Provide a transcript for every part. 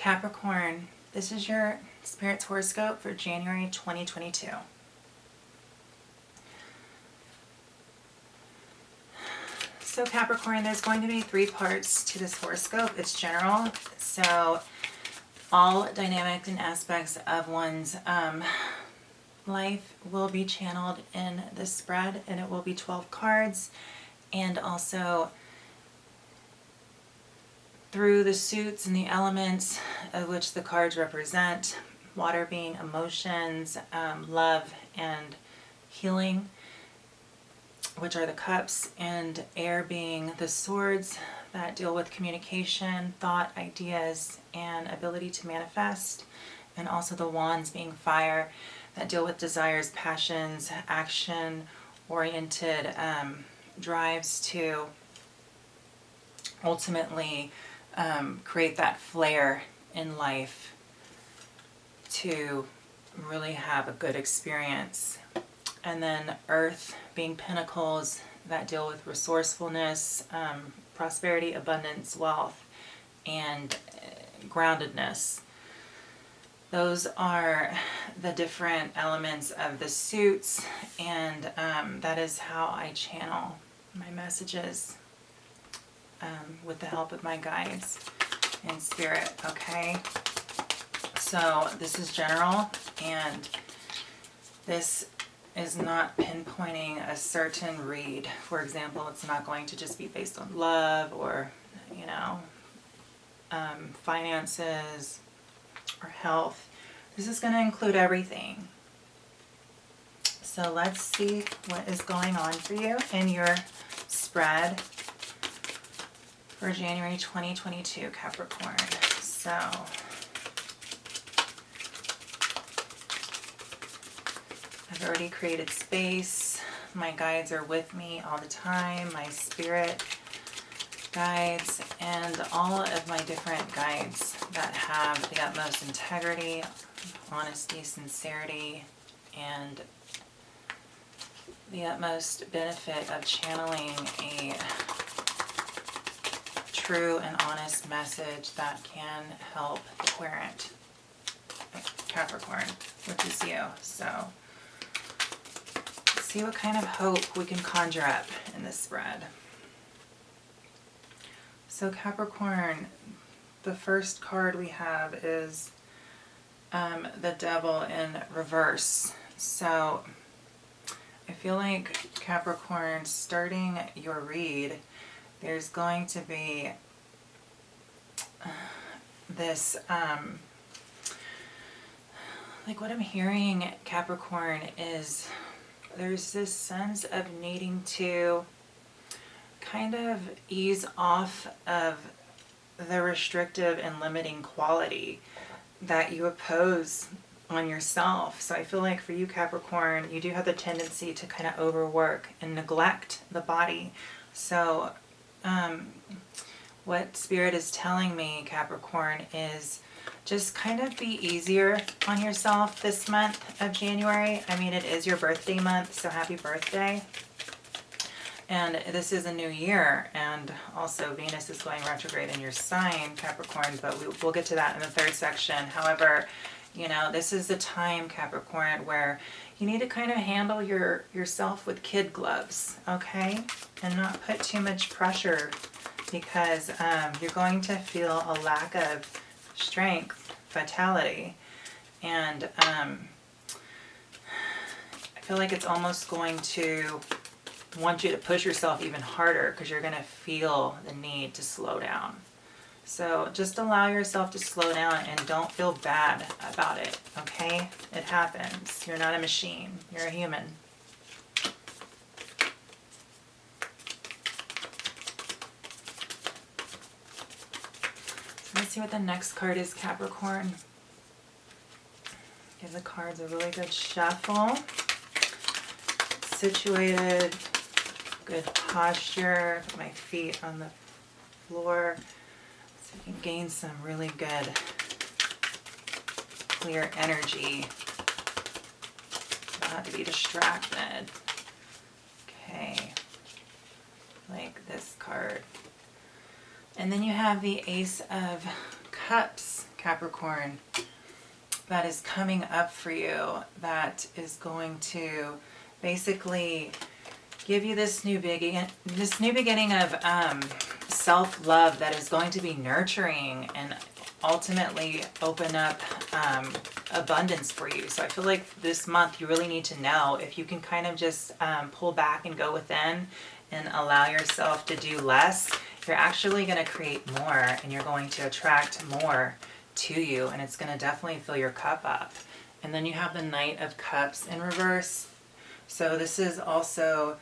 Capricorn, this is your Spirit's horoscope for January 2022. So Capricorn, there's going to be 3 parts to this horoscope. It's general, so all dynamics and aspects of one's life will be channeled in this spread, and it will be 12 cards, and also through the suits and the elements of which the cards represent, water being emotions, love and healing, which are the cups, and air being the swords that deal with communication, thought, ideas, and ability to manifest, and also the wands being fire that deal with desires, passions, action-oriented drives to ultimately create that flare in life to really have a good experience. And then earth being pentacles that deal with resourcefulness, prosperity, abundance, wealth, and groundedness. Those are the different elements of the suits, and that is how I channel my messages with the help of my guides and spirit, okay? So this is general, and this is not pinpointing a certain read. For example, it's not going to just be based on love or, you know, finances or health. This is going to include everything. So let's see what is going on for you in your spread for January 2022, Capricorn. So I've already created space. My guides are with me all the time. My spirit guides and all of my different guides that have the utmost integrity, honesty, sincerity, and the utmost benefit of channeling a true and honest message that can help the querent, Capricorn, which is you. So let's see what kind of hope we can conjure up in this spread. So Capricorn, the first card we have is the Devil in reverse. So I feel like Capricorn, starting your read, there's going to be this, like what I'm hearing, Capricorn, is there's this sense of needing to kind of ease off of the restrictive and limiting quality that you oppose on yourself. So I feel like for you, Capricorn, you do have the tendency to kind of overwork and neglect the body. So what Spirit is telling me, Capricorn, is just kind of be easier on yourself this month of January. I mean, it is your birthday month, so happy birthday. And this is a new year, and also Venus is going retrograde in your sign, Capricorn, but we'll get to that in the third section. However, you know, this is the time, Capricorn, where you need to kind of handle yourself with kid gloves, okay? And not put too much pressure, because you're going to feel a lack of strength, vitality, and I feel like it's almost going to want you to push yourself even harder, because you're going to feel the need to slow down. So just allow yourself to slow down and don't feel bad about it, okay? It happens. You're not a machine. You're a human. So let's see what the next card is, Capricorn. Give the cards a really good shuffle. Situated, good posture, put my feet on the floor so you can gain some really good clear energy, not to be distracted. Okay, this card. And then you have the Ace of Cups, Capricorn, that is coming up for you, that is going to basically give you this new beginning of self-love that is going to be nurturing and ultimately open up abundance for you. So I feel like this month you really need to know if you can kind of just pull back and go within and allow yourself to do less, you're actually going to create more, and you're going to attract more to you, and it's going to definitely fill your cup up. And then you have the Knight of Cups in reverse. So this is also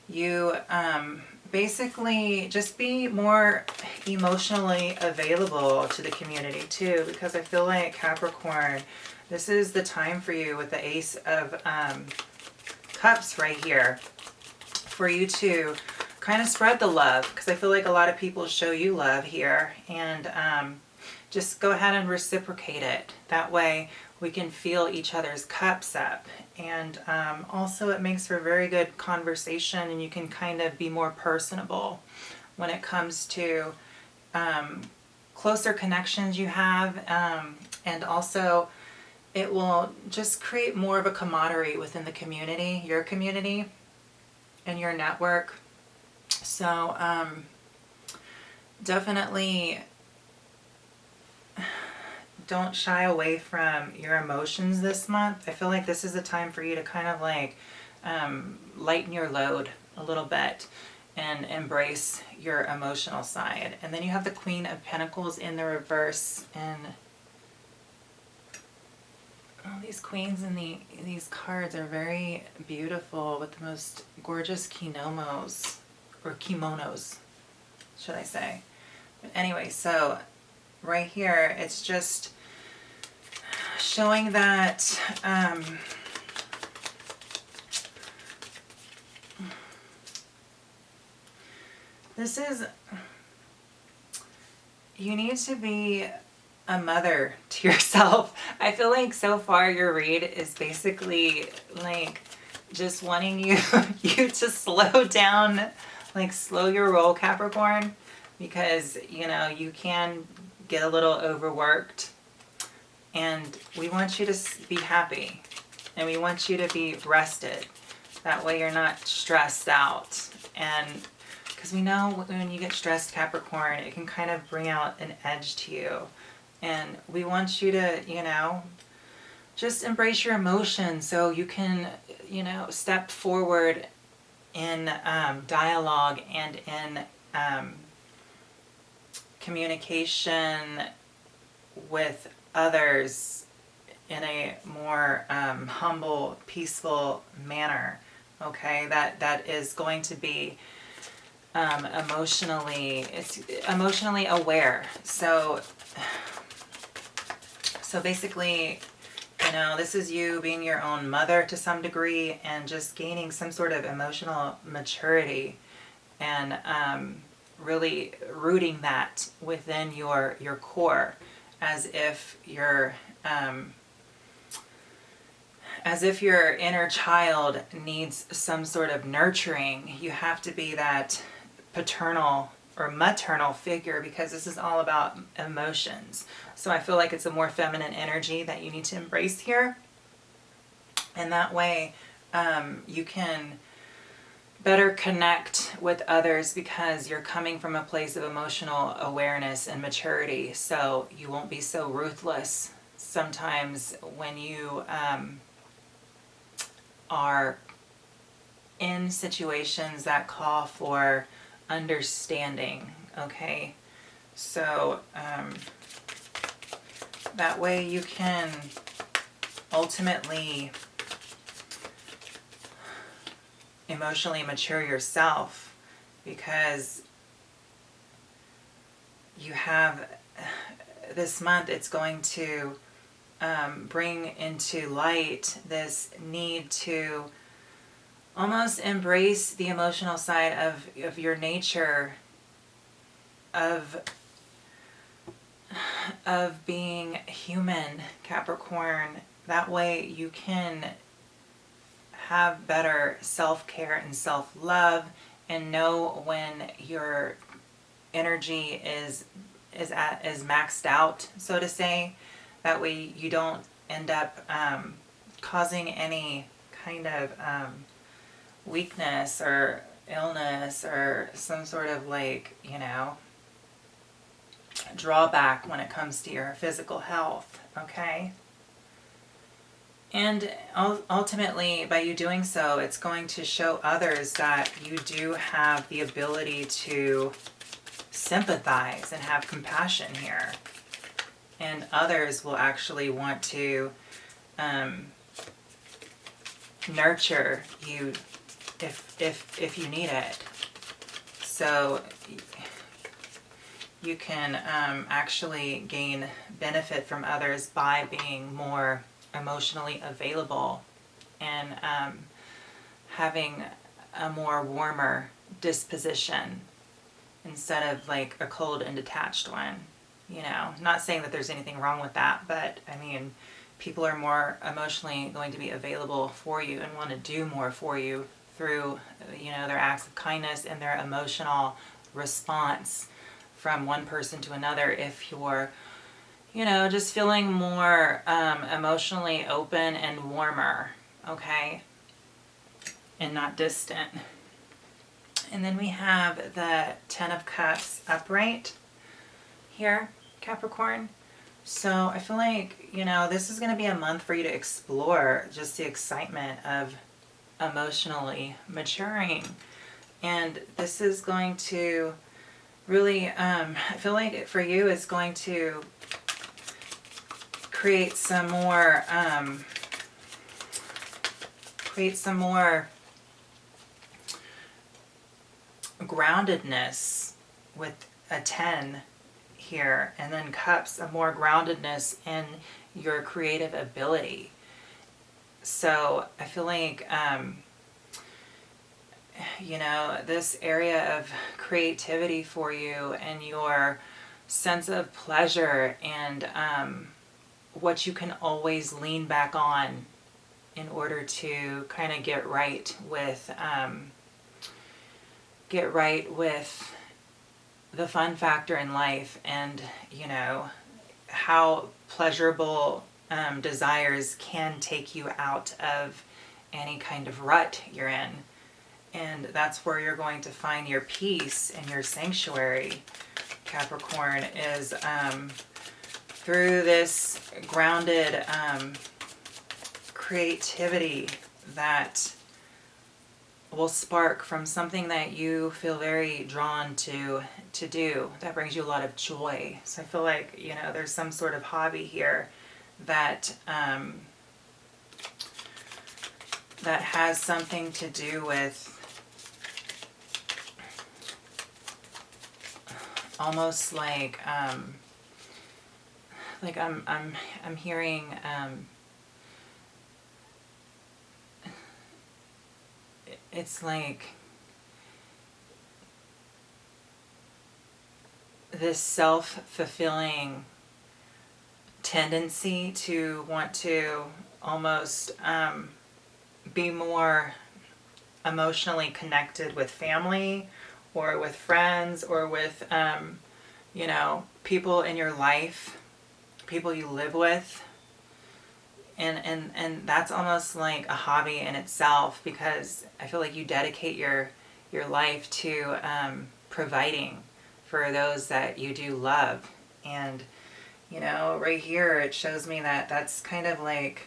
you basically just be more emotionally available to the community too, because I feel like Capricorn, this is the time for you with the Ace of Cups right here, for you to kind of spread the love, because I feel like a lot of people show you love here, and just go ahead and reciprocate it. That way we can fill each other's cups up. And also it makes for very good conversation, and you can kind of be more personable when it comes to closer connections you have. And also it will just create more of a camaraderie within the community, your community and your network. So definitely don't shy away from your emotions this month. I feel like this is a time for you to kind of like lighten your load a little bit and embrace your emotional side. And then you have the Queen of Pentacles in the reverse, and these queens and these cards are very beautiful with the most gorgeous kimonos, or kimonos, should I say. But anyway, so right here, it's just showing that this is, you need to be a mother to yourself. I feel like so far your read is basically like just wanting you to slow down, like slow your roll, Capricorn, because you know you can get a little overworked, and we want you to be happy, and we want you to be rested. That way you're not stressed out. And because we know when you get stressed, Capricorn, it can kind of bring out an edge to you. And we want you to, you know, just embrace your emotions so you can, you know, step forward in dialogue and in communication with others in a more humble, peaceful manner. Okay, that is going to be it's emotionally aware. So basically, you know, this is you being your own mother to some degree, and just gaining some sort of emotional maturity, and really rooting that within your core, as if your inner child needs some sort of nurturing. You have to be that paternal or maternal figure, because this is all about emotions. So I feel like it's a more feminine energy that you need to embrace here. And that way you can better connect with others, because you're coming from a place of emotional awareness and maturity. So you won't be so ruthless sometimes when you are in situations that call for understanding. Okay, so that way you can ultimately emotionally mature yourself, because you have this month, it's going to bring into light this need to almost embrace the emotional side of your nature, of being human, Capricorn. That way you can have better self-care and self-love, and know when your energy is is maxed out, so to say. That way you don't end up causing any kind of weakness or illness or some sort of like, drawback when it comes to your physical health, okay? And ultimately, by you doing so, it's going to show others that you do have the ability to sympathize and have compassion here. And others will actually want to nurture you if you need it. So you can actually gain benefit from others by being more emotionally available and having a more warmer disposition instead of like a cold and detached one. Not saying that there's anything wrong with that, but I mean, people are more emotionally going to be available for you and want to do more for you through, their acts of kindness and their emotional response from one person to another if you're, just feeling more emotionally open and warmer, okay? And not distant. And then we have the Ten of Cups upright here, Capricorn. So I feel like, this is going to be a month for you to explore just the excitement of emotionally maturing. And this is going to really, I feel like for you, it's going to create some more groundedness with a 10 here, and then cups, a more groundedness in your creative ability. So I feel like this area of creativity for you and your sense of pleasure and what you can always lean back on in order to kind of get right with the fun factor in life, and how pleasurable desires can take you out of any kind of rut you're in. And that's where you're going to find your peace and your sanctuary, Capricorn, is through this grounded creativity that will spark from something that you feel very drawn to do, that brings you a lot of joy. So I feel like, there's some sort of hobby here that that has something to do with almost like I'm hearing it's like this self-fulfilling tendency to want to almost be more emotionally connected with family or with friends or with people in your life, people you live with. And that's almost like a hobby in itself, because I feel like you dedicate your life to providing for those that you do love. And right here it shows me that that's kind of like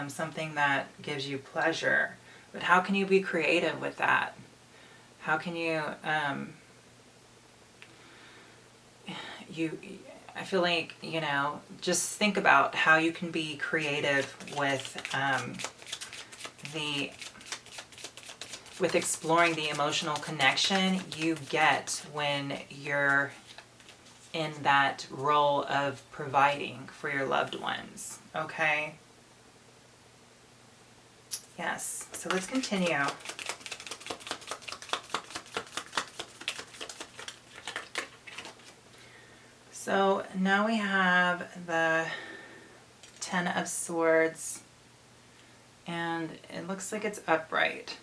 something that gives you pleasure. But how can you be creative with that? How can you I feel like, just think about how you can be creative with exploring the emotional connection you get when you're in that role of providing for your loved ones, okay? Yes, so let's continue. So now we have the Ten of Swords, and it looks like it's upright.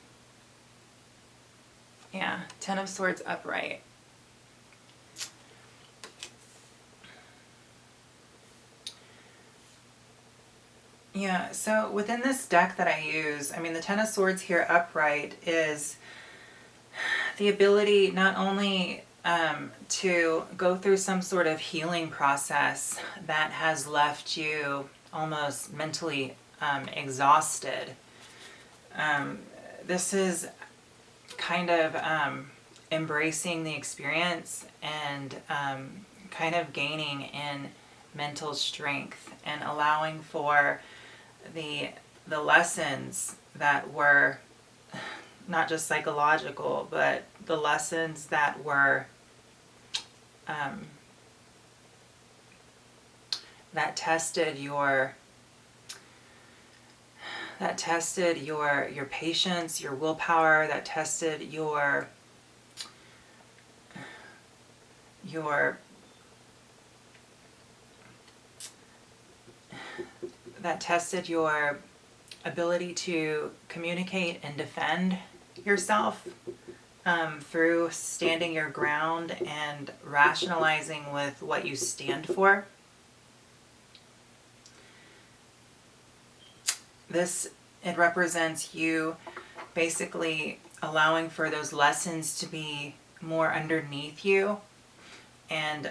Yeah, Ten of Swords upright. Yeah, so within this deck that I use, I mean, the Ten of Swords here upright is the ability not only to go through some sort of healing process that has left you almost mentally exhausted. This is kind of embracing the experience and kind of gaining in mental strength and allowing for the lessons that were not just psychological, but the lessons that were that tested your patience, your willpower, that tested your that tested your ability to communicate and defend yourself through standing your ground and rationalizing with what you stand for. It represents you basically allowing for those lessons to be more underneath you and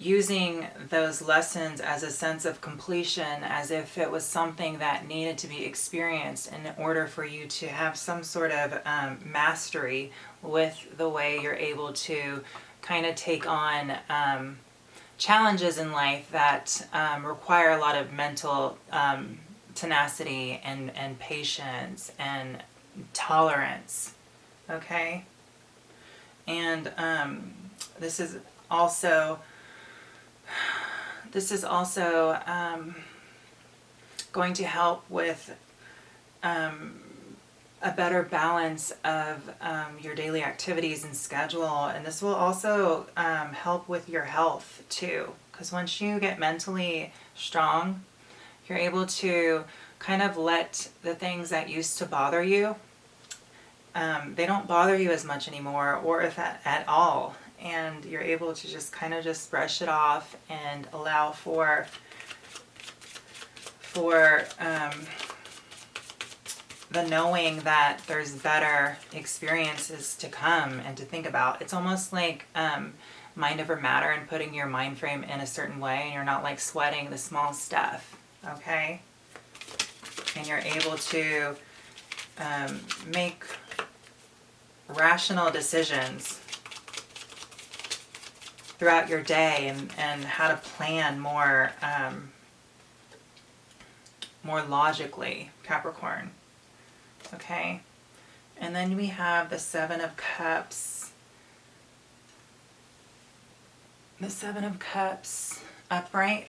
using those lessons as a sense of completion, as if it was something that needed to be experienced in order for you to have some sort of mastery with the way you're able to kind of take on challenges in life that require a lot of mental tenacity and patience and tolerance. Okay? And this is also going to help with a better balance of your daily activities and schedule. And this will also help with your health too. Because once you get mentally strong, you're able to kind of let the things that used to bother you, they don't bother you as much anymore, or if at all. And you're able to just kind of just brush it off and allow for the knowing that there's better experiences to come and to think about. It's almost like mind over matter and putting your mind frame in a certain way, and you're not like sweating the small stuff, okay? And you're able to make rational decisions throughout your day and how to plan more more logically, Capricorn. Okay? And then we have the Seven of Cups. The Seven of Cups upright.